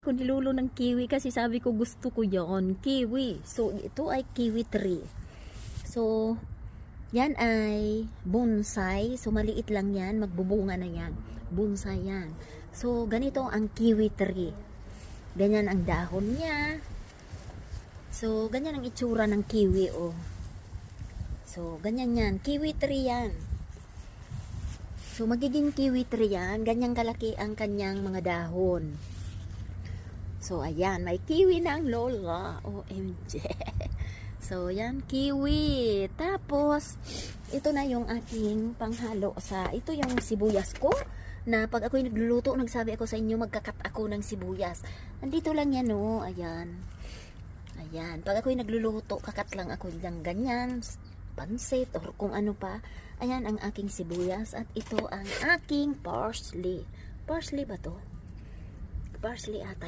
Ko nilulo ng kiwi kasi sabi ko gusto ko yon kiwi. So ito ay kiwi tree. So yan ay bonsai. So maliit lang yan, magbubunga na yan. Bonsai yan. So ganito ang kiwi tree. Ganyan ang dahon niya. So ganyan ang itsura ng kiwi, oh. So ganyan yan, kiwi tree yan. So magiging kiwi tree yan, ganyang kalaki ang kanyang mga dahon. So, ayan, may kiwi na ang lola. OMG. So, yan, kiwi. Tapos, ito na yung aking panghalo sa, ito yung sibuyas ko, na pag ako'y nagluluto, nagsabi ako sa inyo, magkakat ako ng sibuyas. Andito lang yan, oh. Ayan. Ayan. Pag ako'y nagluluto, kakat lang ako ng ganyan, pansit, or kung ano pa. Ayan ang aking sibuyas. At ito ang aking parsley. Parsley ba to? Parsley ata